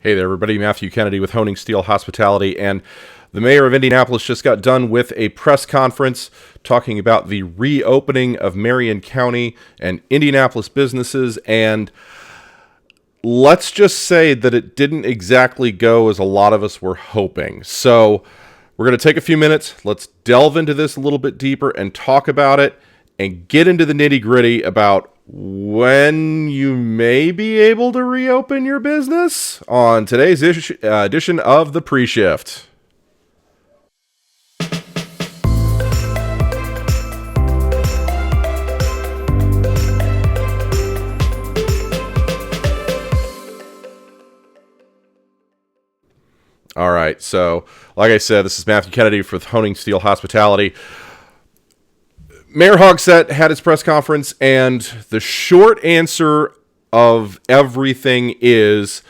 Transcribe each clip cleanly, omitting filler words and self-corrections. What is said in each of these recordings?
Hey there, everybody. Matthew Kennedy with Honing Steel Hospitality. And the mayor of Indianapolis just got done with a press conference talking about the reopening of Marion County and Indianapolis businesses. And let's just say that it didn't exactly go as a lot of us were hoping. So we're going to take a few minutes. Let's delve into this a little bit deeper and talk about it and get into the nitty-gritty about when you may be able to reopen your business on today's edition of the Pre-Shift. All right, so like I said, this is Matthew Kennedy for Honing Steel Hospitality. Mayor Hogsett had his press conference, and the short answer of everything is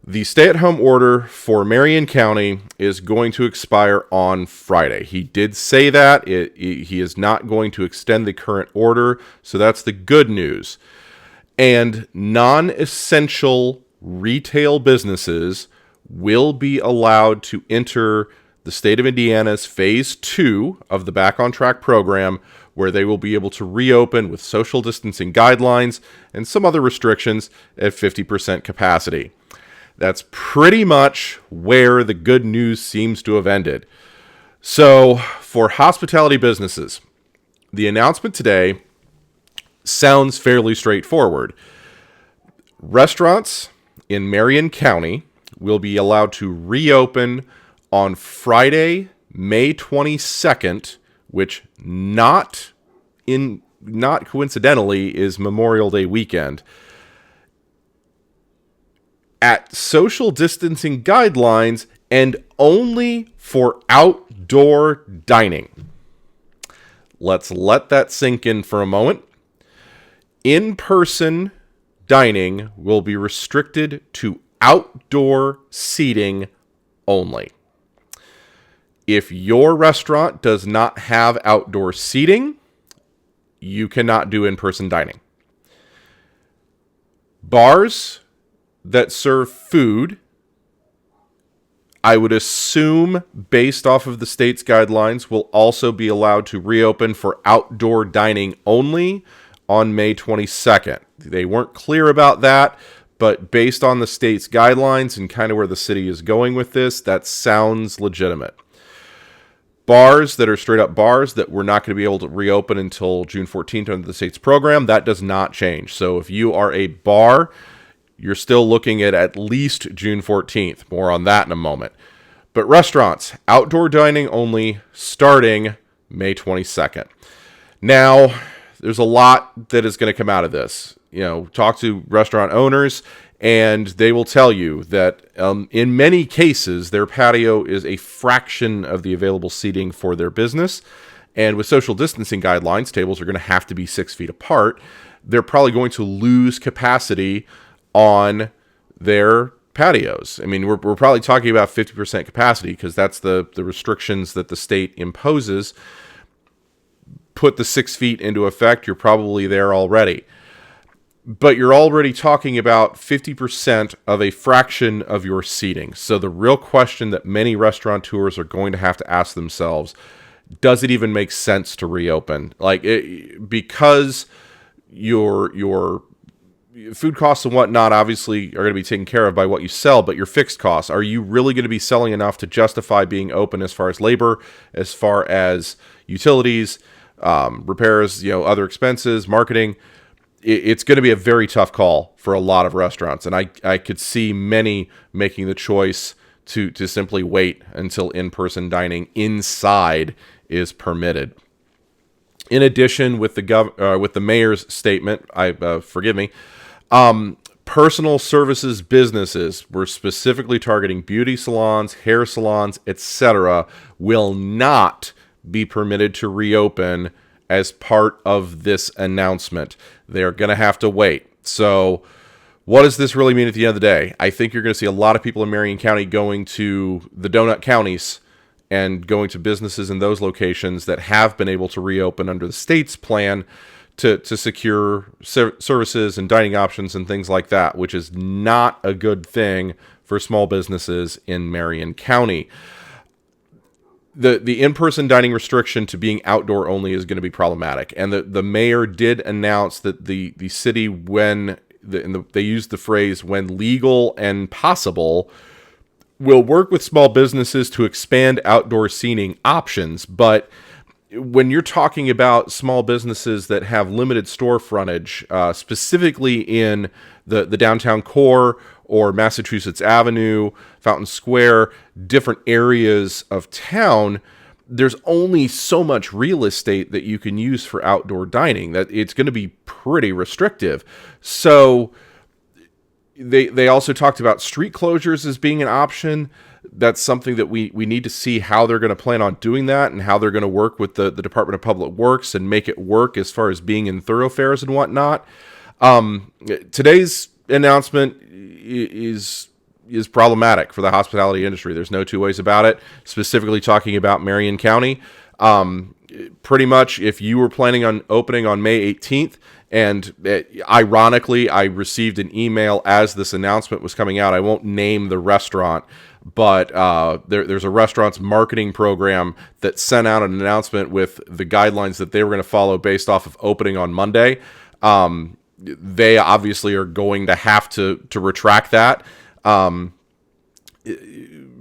the stay-at-home order for Marion County is going to expire on Friday. He did say that. He is not going to extend the current order, so that's the good news. And non-essential retail businesses will be allowed to enter the state of Indiana's Phase 2 of the Back on Track program, where they will be able to reopen with social distancing guidelines and some other restrictions at 50% capacity. That's pretty much where the good news seems to have ended. So, for hospitality businesses, the announcement today sounds fairly straightforward. Restaurants in Marion County will be allowed to reopen on Friday, May 22nd, which not coincidentally is Memorial Day weekend, at social distancing guidelines and only for outdoor dining. Let's let that sink in for a moment. In-person dining will be restricted to outdoor seating only. If your restaurant does not have outdoor seating, you cannot do in-person dining. Bars that serve food, I would assume, based off of the state's guidelines, will also be allowed to reopen for outdoor dining only on May 22nd. They weren't clear about that, but based on the state's guidelines and kind of where the city is going with this, that sounds legitimate. Bars that are straight up bars that we're not going to be able to reopen until June 14th under the state's program, that does not change. So if you are a bar, you're still looking at least June 14th. More on that in a moment. But restaurants, outdoor dining only, starting May 22nd. Now, there's a lot that is going to come out of this. You know, talk to restaurant owners, and they will tell you that in many cases, their patio is a fraction of the available seating for their business. And with social distancing guidelines, tables are going to have to be 6 feet apart. They're probably going to lose capacity on their patios. I mean, we're probably talking about 50% capacity because that's the restrictions that the state imposes. Put the 6 feet into effect, you're probably there already. But you're already talking about 50% of a fraction of your seating. So the real question that many restaurateurs are going to have to ask themselves, does it even make sense to reopen? Because your food costs and whatnot obviously are going to be taken care of by what you sell, but your fixed costs, are you really going to be selling enough to justify being open as far as labor, as far as utilities, repairs, other expenses, marketing? It's going to be a very tough call for a lot of restaurants. And I could see many making the choice to simply wait until in-person dining inside is permitted. In addition, with the mayor's statement, personal services businesses, we're specifically targeting beauty salons, hair salons, etc., will not be permitted to reopen as part of this announcement. They're going to have to wait. So what does this really mean at the end of the day? I think you're going to see a lot of people in Marion County going to the donut counties and going to businesses in those locations that have been able to reopen under the state's plan to secure services and dining options and things like that, which is not a good thing for small businesses in Marion County. The in-person dining restriction to being outdoor only is going to be problematic. And the mayor did announce that the city, they used the phrase, when legal and possible, will work with small businesses to expand outdoor seating options. But when you're talking about small businesses that have limited store frontage, specifically in the downtown core or Massachusetts Avenue, Fountain Square, different areas of town, there's only so much real estate that you can use for outdoor dining, that it's going to be pretty restrictive. So they also talked about street closures as being an option. That's something that we need to see how they're going to plan on doing that, and how they're going to work with the Department of Public Works and make it work as far as being in thoroughfares and whatnot. Today's announcement is problematic for the hospitality industry. There's no two ways about it. Specifically talking about Marion County, pretty much if you were planning on opening on May 18th, and ironically, I received an email as this announcement was coming out. I won't name the restaurant, but there's a restaurant's marketing program that sent out an announcement with the guidelines that they were going to follow based off of opening on Monday. They obviously are going to have to retract that.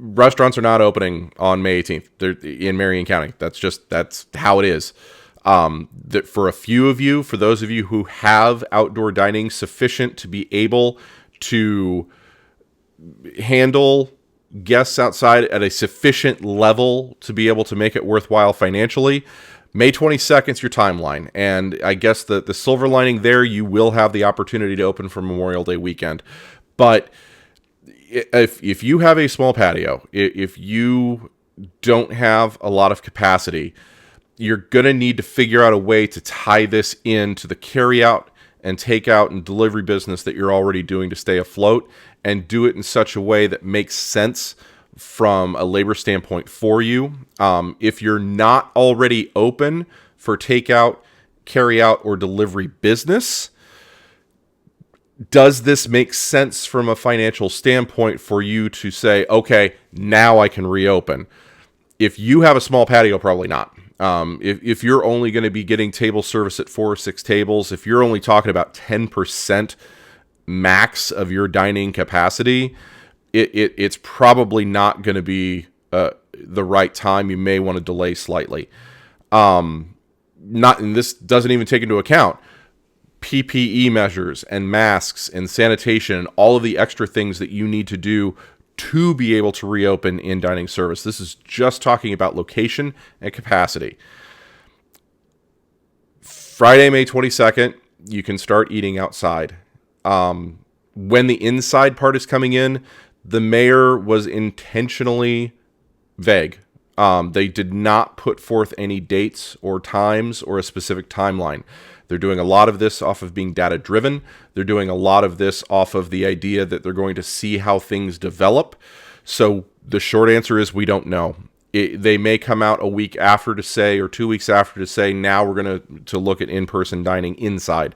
Restaurants are not opening on May 18th. They're in Marion County. That's how it is. That for a few of you, for those of you who have outdoor dining sufficient to be able to handle guests outside at a sufficient level to be able to make it worthwhile financially, May 22nd is your timeline. And I guess the silver lining there, you will have the opportunity to open for Memorial Day weekend. But if you have a small patio, if you don't have a lot of capacity, you're going to need to figure out a way to tie this into the carryout and takeout and delivery business that you're already doing to stay afloat, and do it in such a way that makes sense from a labor standpoint for you. If you're not already open for takeout, carryout, or delivery business, does this make sense from a financial standpoint for you to say, okay, now I can reopen? If you have a small patio, probably not. If you're only going to be getting table service at 4 or 6 tables, if you're only talking about 10% max of your dining capacity, it's probably not going to be the right time. You may want to delay slightly. And this doesn't even take into account PPE measures and masks and sanitation and all of the extra things that you need to do to be able to reopen in dining service. This is just talking about location and capacity. Friday, May 22nd, you can start eating outside. When the inside part is coming in, the mayor was intentionally vague. They did not put forth any dates or times or a specific timeline. They're doing a lot of this off of being data-driven. They're doing a lot of this off of the idea that they're going to see how things develop. So the short answer is we don't know. They may come out a week after to say, or 2 weeks after to say, now we're going to look at in-person dining inside.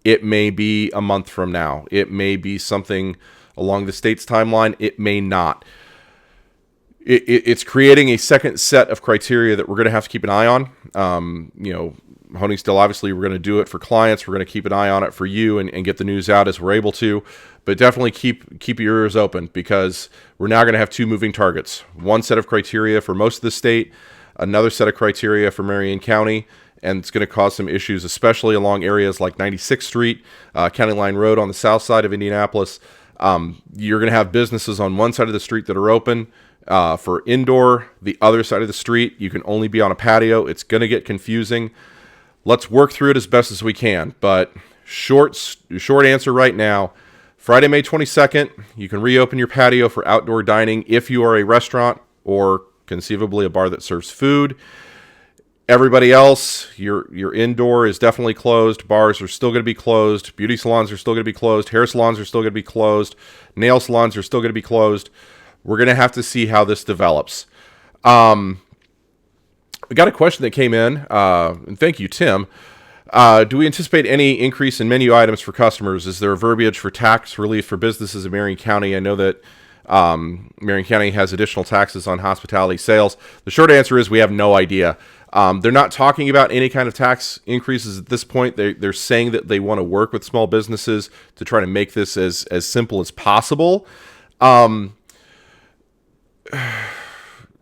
It may be a month from now. It may be something along the state's timeline. It may not. It's creating a second set of criteria that we're going to have to keep an eye on. Honing Still, obviously, we're going to do it for clients. We're going to keep an eye on it for you and get the news out as we're able to. But definitely keep your ears open, because we're now going to have 2 moving targets. One set of criteria for most of the state, another set of criteria for Marion County, and it's going to cause some issues, especially along areas like 96th Street, County Line Road on the south side of Indianapolis. You're going to have businesses on one side of the street that are open for indoor. The other side of the street, you can only be on a patio. It's going to get confusing. Let's work through it as best as we can. But short answer right now, Friday, May 22nd, you can reopen your patio for outdoor dining if you are a restaurant or conceivably a bar that serves food. Everybody else, your indoor is definitely closed. Bars are still going to be closed. Beauty salons are still going to be closed. Hair salons are still going to be closed. Nail salons are still going to be closed. We're going to have to see how this develops. We got a question that came in, and thank you, Tim. Do we anticipate any increase in menu items for customers? Is there a verbiage for tax relief for businesses in Marion County? I know that Marion County has additional taxes on hospitality sales. The short answer is we have no idea. They're not talking about any kind of tax increases at this point. They're saying that they want to work with small businesses to try to make this as simple as possible.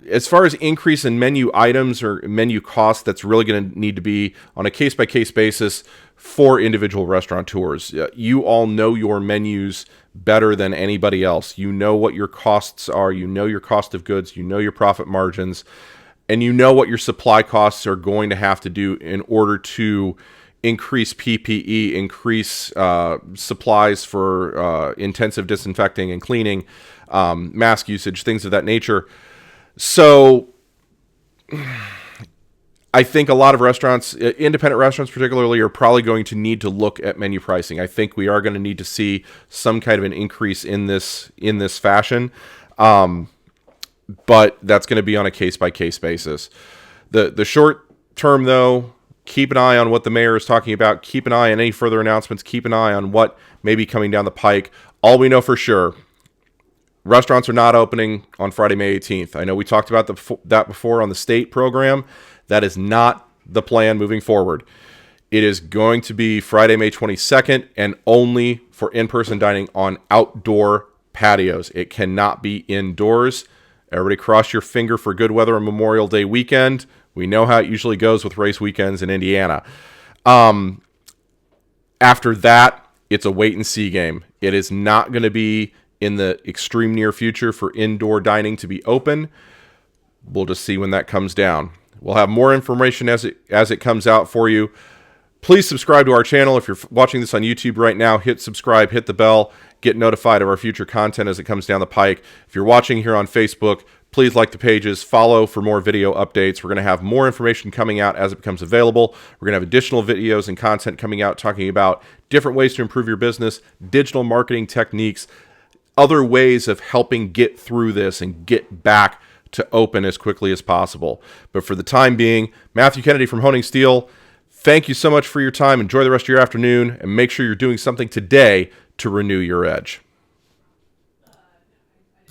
As far as increase in menu items or menu costs, that's really going to need to be on a case-by-case basis for individual restaurateurs. You all know your menus better than anybody else. You know what your costs are. You know your cost of goods. You know your profit margins. And you know what your supply costs are going to have to do in order to increase PPE, increase supplies for intensive disinfecting and cleaning, mask usage, things of that nature. So I think a lot of restaurants, independent restaurants particularly, are probably going to need to look at menu pricing. I think we are going to need to see some kind of an increase in this fashion. But that's going to be on a case-by-case basis. The short term, though, keep an eye on what the mayor is talking about. Keep an eye on any further announcements. Keep an eye on what may be coming down the pike. All we know for sure, restaurants are not opening on Friday, May 18th. I know we talked about that before on the state program. That is not the plan moving forward. It is going to be Friday, May 22nd, and only for in-person dining on outdoor patios. It cannot be indoors. Everybody cross your finger for good weather on Memorial Day weekend. We know how it usually goes with race weekends in Indiana. After that, it's a wait-and-see game. It is not going to be in the extreme near future for indoor dining to be open. We'll just see when that comes down. We'll have more information as it comes out for you. Please subscribe to our channel. If you're watching this on YouTube right now, hit subscribe, hit the bell, get notified of our future content as it comes down the pike. If you're watching here on Facebook, please like the pages, follow for more video updates. We're going to have more information coming out as it becomes available. We're going to have additional videos and content coming out talking about different ways to improve your business, digital marketing techniques, other ways of helping get through this and get back to open as quickly as possible. But for the time being, Matthew Kennedy from Honing Steel, thank you so much for your time. Enjoy the rest of your afternoon, and make sure you're doing something today to renew your edge.